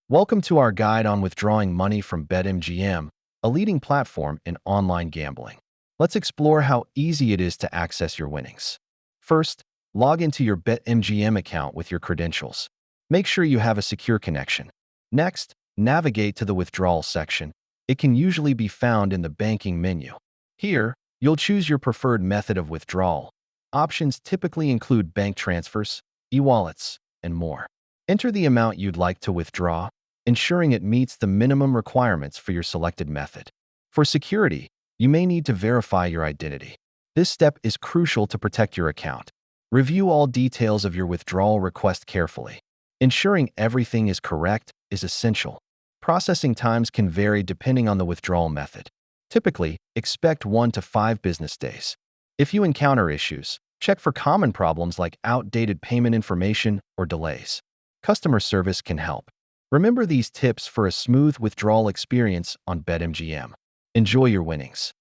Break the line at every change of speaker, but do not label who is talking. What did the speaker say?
Welcome to our guide on withdrawing money from Betmgm, a leading platform in online gambling. Let's explore how easy it is to access your winnings. First, log into your Betmgm account with your credentials. Make sure you have a secure connection. Next, navigate to the withdrawal section. It can usually be found in the banking menu. Here, you'll choose your preferred method of withdrawal. Options typically include bank transfers, e-wallets, and more. Enter the amount you'd like to withdraw, ensuring it meets the minimum requirements for your selected method. For security, you may need to verify your identity. This step is crucial to protect your account. Review all details of your withdrawal request carefully. Ensuring everything is correct is essential. Processing times can vary depending on the withdrawal method. Typically, expect 1 to 5 business days. If you encounter issues, check for common problems like outdated payment information or delays. Customer service can help. Remember these tips for a smooth withdrawal experience on BetMGM. Enjoy your winnings.